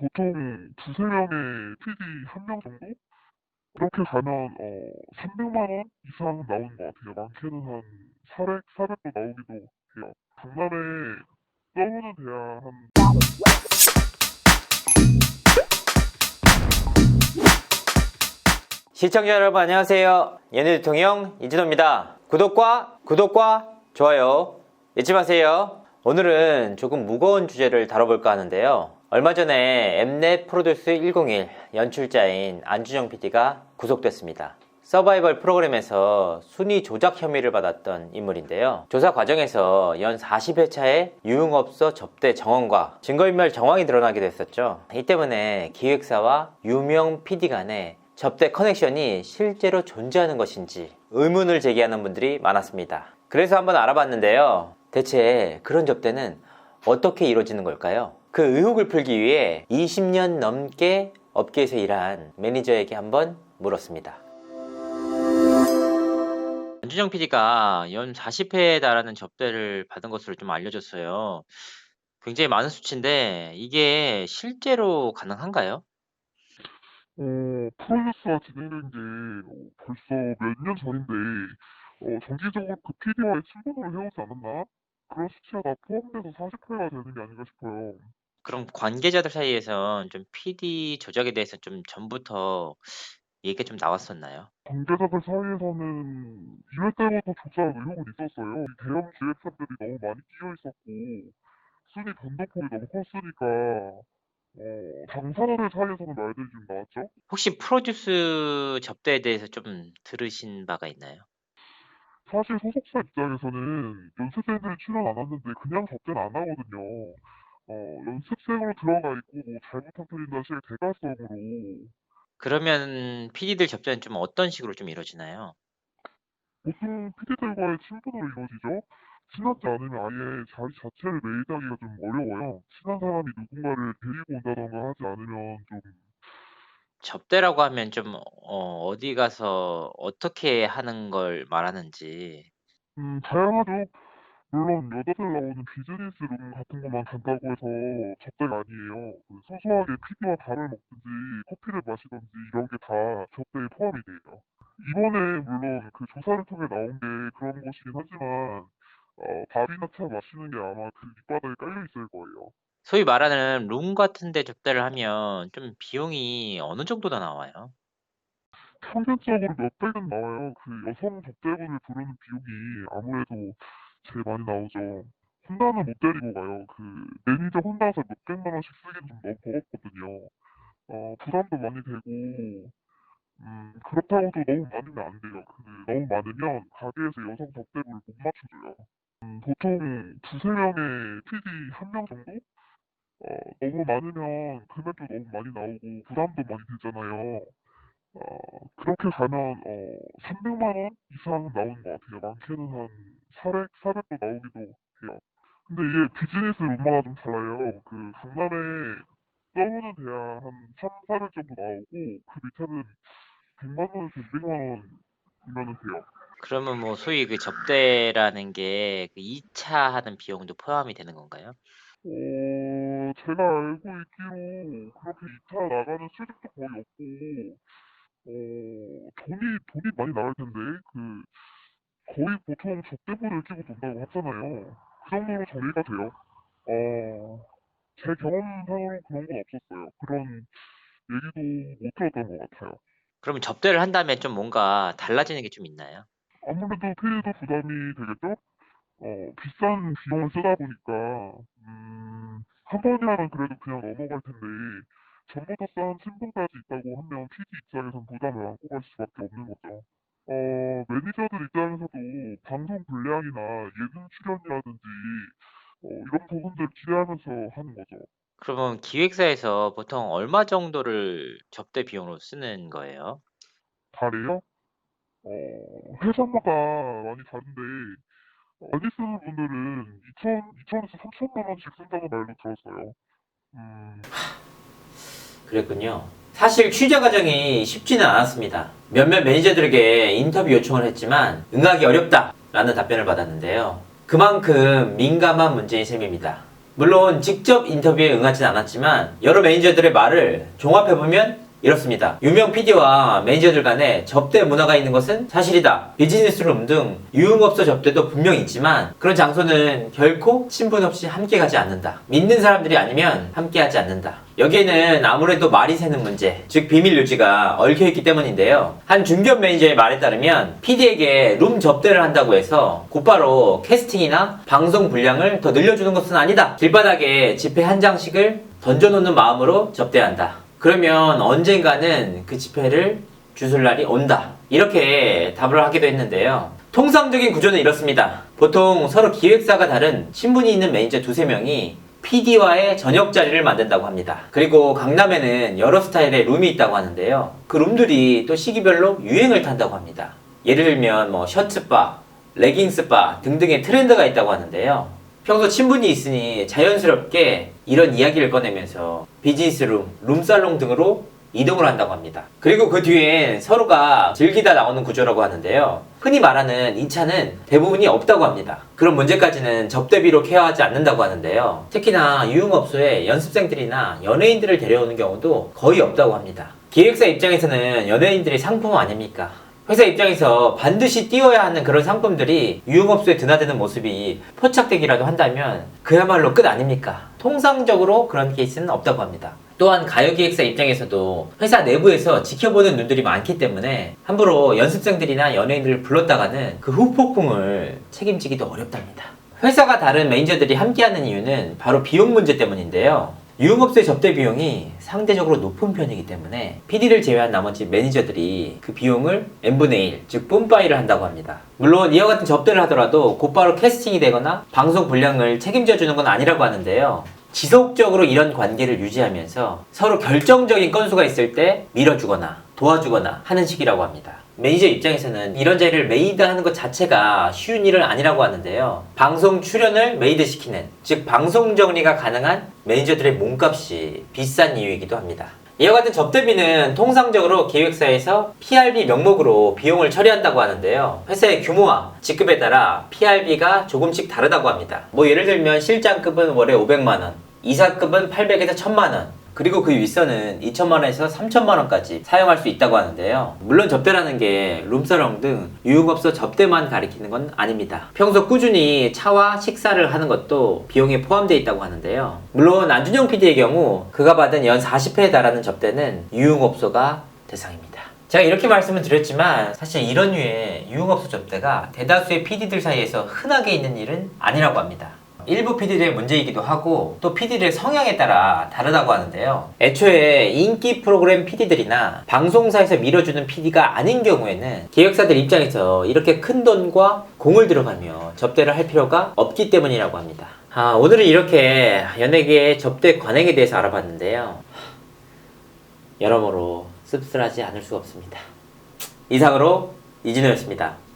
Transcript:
보통 두세 명의 PD 한 명 정도? 그렇게 가면 300만 원 이상 나오는 것 같아요. 많게는 한 400도 나오기도 해요. 강남에 떠오는 대야 한 시청자 여러분 안녕하세요. 연예 대통령 이진호입니다. 구독과 좋아요 잊지 마세요. 오늘은 조금 무거운 주제를 다뤄볼까 하는데요. 얼마 전에 엠넷 프로듀스 101 연출자인 안준영 PD가 구속됐습니다. 서바이벌 프로그램에서 순위 조작 혐의를 받았던 인물인데요. 조사 과정에서 연 40회차의 유흥업소 접대 정황과 증거인멸 정황이 드러나게 됐었죠. 이 때문에 기획사와 유명 PD 간의 접대 커넥션이 실제로 존재하는 것인지 의문을 제기하는 분들이 많았습니다. 그래서 한번 알아봤는데요. 대체 그런 접대는 어떻게 이루어지는 걸까요? 그 의혹을 풀기 위해 20년 넘게 업계에서 일한 매니저에게 한번 물었습니다. 안준영 PD가 연 40회에 달하는 접대를 받은 것으로 좀 알려졌어요. 굉장히 많은 수치인데 이게 실제로 가능한가요? 프로듀스가 진행된 게 벌써 몇 년 전인데 정기적으로 그 PD와의 친분을 해오지 않았나? 그런 수치가 다 포함돼서 40회가 되는 게 아닌가 싶어요. 그럼 관계자들 사이에선 좀 PD 조작에 대해서 좀 전부터 얘기가 좀 나왔었나요? 관계자들 사이에서는 2회 때부터 조작 의혹은 있었어요. 이 대형 기획사들이 너무 많이 끼어 있었고 순위 변동폭이 너무 컸으니까 당사자들 사이에서는 말들이 좀 나왔죠. 혹시 프로듀스 접대에 대해서 좀 들으신 바가 있나요? 사실 소속사 입장에서는 연습생들이 출연 안 왔는데 그냥 접대는 안 하거든요. 연습생으로 들어가 있고 뭐 잘못 터뜨린다 실 대가성으로 그러면 PD들 접대는 좀 어떤 식으로 좀 이루어지나요? 보통 PD들과의 친분으로 이루어지죠. 친하지 않으면 아예 자리 자체를 매입하기가 좀 어려워요. 친한 사람이 누군가를 데리고 온다던가 하지 않으면 좀 접대라고 하면 좀 어디 가서 어떻게 하는 걸 말하는지. 다양하죠. 물론 여자들 나오는 비즈니스 룸 같은 것만 간다고 해서 접대가 아니에요. 그 소소하게 피디와 밥을 먹든지 커피를 마시든지 이런 게 다 접대에 포함이 돼요. 이번에 물론 그 조사를 통해 나온 게 그런 것이긴 하지만 밥이나 차 마시는 게 아마 그 밑바닥에 깔려 있을 거예요. 소위 말하는 룸 같은 데 접대를 하면 좀 비용이 어느 정도나 나와요? 평균적으로 몇백은 나와요. 그 여성 접대분을 부르는 비용이 아무래도 제일 많이 나오죠. 혼자는 못 데리고 가요. 그 매니저 혼자서 몇백만 원씩 쓰기는 좀 너무 버겁거든요. 부담도 많이 되고 그렇다고도 너무 많으면 안 돼요. 너무 많으면 가게에서 여성 접대부를 못 맞춰줘요. 보통 두세 명의 PD 한 명 정도? 너무 많으면 금액도 너무 많이 나오고 부담도 많이 되잖아요. 그렇게 가면 300만 원 이상 나오는 것 같아요. 많게는 한 400도 나오기도 해요. 근데 이게 비즈니스 룸마다 좀 달라요. 그 강남에 떠오는 대야 한 3, 400 정도 나오고 그 밑에는 100만 원에서 200만 원이면 돼요. 그러면 뭐 소위 그 접대라는 게 그 2차 하는 비용도 포함이 되는 건가요? 제가 알고 있기로 그렇게 2차 나가는 수익도 거의 없고 돈이 많이 나갈 텐데 거의 보통 접대부를 끼고 돈다고 하잖아요. 그 정도로 정리가 돼요. 제 경험상으로 그런 건 없었어요. 그런 얘기도 못 들었던 것 같아요. 그러면 접대를 한다면 좀 뭔가 달라지는 게 좀 있나요? 아무래도 피해도 부담이 되겠죠? 비싼 비용을 쓰다 보니까 한 번이라면 그래도 그냥 넘어갈 텐데 전보다 싼 친분까지 있다고 하면 PD 입장에선 부담을 안고 갈 수밖에 없는 거죠. 매니저들 입장에서도 방송 분량이나 예능 출연이라든지 이런 부분들 기대하면서 하는 거죠. 그러면 기획사에서 보통 얼마 정도를 접대 비용으로 쓰는 거예요? 달에요? 회사마다 많이 다른데 많이 쓰는 분들은 2천에서 3천만 원씩 쓴다는 말도 들었어요. 음, 그랬군요. 사실 취재 과정이 쉽지는 않았습니다. 몇몇 매니저들에게 인터뷰 요청을 했지만 응하기 어렵다 라는 답변을 받았는데요. 그만큼 민감한 문제인 셈입니다. 물론 직접 인터뷰에 응하진 않았지만 여러 매니저들의 말을 종합해보면 이렇습니다. 유명 PD와 매니저들 간에 접대 문화가 있는 것은 사실이다. 비즈니스룸 등 유흥업소 접대도 분명 있지만 그런 장소는 결코 친분 없이 함께 가지 않는다. 믿는 사람들이 아니면 함께 하지 않는다. 여기에는 아무래도 말이 새는 문제, 즉 비밀 유지가 얽혀있기 때문인데요. 한 중견 매니저의 말에 따르면 PD에게 룸 접대를 한다고 해서 곧바로 캐스팅이나 방송 분량을 더 늘려주는 것은 아니다. 길바닥에 지폐 한 장씩을 던져놓는 마음으로 접대한다. 그러면 언젠가는 그 지폐를 주술 날이 온다. 이렇게 답을 하기도 했는데요. 통상적인 구조는 이렇습니다. 보통 서로 기획사가 다른 친분이 있는 매니저 두세 명이 PD와의 저녁 자리를 만든다고 합니다. 그리고 강남에는 여러 스타일의 룸이 있다고 하는데요. 그 룸들이 또 시기별로 유행을 탄다고 합니다. 예를 들면 뭐 셔츠바, 레깅스바 등등의 트렌드가 있다고 하는데요. 평소 친분이 있으니 자연스럽게 이런 이야기를 꺼내면서 비즈니스룸, 룸살롱 등으로 이동을 한다고 합니다. 그리고 그 뒤엔 서로가 즐기다 나오는 구조라고 하는데요. 흔히 말하는 2차는 대부분이 없다고 합니다. 그런 문제까지는 접대비로 케어하지 않는다고 하는데요. 특히나 유흥업소에 연습생들이나 연예인들을 데려오는 경우도 거의 없다고 합니다. 기획사 입장에서는 연예인들이 상품 아닙니까? 회사 입장에서 반드시 띄워야 하는 그런 상품들이 유흥업소에 드나드는 모습이 포착되기라도 한다면 그야말로 끝 아닙니까? 통상적으로 그런 케이스는 없다고 합니다. 또한 가요기획사 입장에서도 회사 내부에서 지켜보는 눈들이 많기 때문에 함부로 연습생들이나 연예인들을 불렀다가는 그 후폭풍을 책임지기도 어렵답니다. 회사가 다른 매니저들이 함께하는 이유는 바로 비용 문제 때문인데요. 유흥업소의 접대 비용이 상대적으로 높은 편이기 때문에 PD를 제외한 나머지 매니저들이 그 비용을 n분의 1, 즉 뿜빠이를 한다고 합니다. 물론 이와 같은 접대를 하더라도 곧바로 캐스팅이 되거나 방송 분량을 책임져 주는 건 아니라고 하는데요. 지속적으로 이런 관계를 유지하면서 서로 결정적인 건수가 있을 때 밀어주거나 도와주거나 하는 식이라고 합니다. 매니저 입장에서는 이런 자리를 메이드하는 것 자체가 쉬운 일은 아니라고 하는데요. 방송 출연을 메이드시키는, 즉 방송 정리가 가능한 매니저들의 몸값이 비싼 이유이기도 합니다. 이와 같은 접대비는 통상적으로 기획사에서 PRB 명목으로 비용을 처리한다고 하는데요. 회사의 규모와 직급에 따라 PRB가 조금씩 다르다고 합니다. 뭐 예를 들면 실장급은 월에 500만원, 이사급은 800에서 1000만원, 그리고 그 윗선은 2천만원에서 3천만원까지 사용할 수 있다고 하는데요. 물론 접대라는 게 룸사롱 등 유흥업소 접대만 가리키는 건 아닙니다. 평소 꾸준히 차와 식사를 하는 것도 비용에 포함되어 있다고 하는데요. 물론 안준영 PD의 경우 그가 받은 연 40회에 달하는 접대는 유흥업소가 대상입니다. 제가 이렇게 말씀을 드렸지만 사실 이런 류의 유흥업소 접대가 대다수의 PD들 사이에서 흔하게 있는 일은 아니라고 합니다. 일부 PD들의 문제이기도 하고 또 PD들의 성향에 따라 다르다고 하는데요. 애초에 인기 프로그램 PD들이나 방송사에서 밀어주는 PD가 아닌 경우에는 기획사들 입장에서 이렇게 큰 돈과 공을 들여가며 접대를 할 필요가 없기 때문이라고 합니다. 오늘은 이렇게 연예계의 접대 관행에 대해서 알아봤는데요. 여러모로 씁쓸하지 않을 수가 없습니다. 이상으로 이진호였습니다.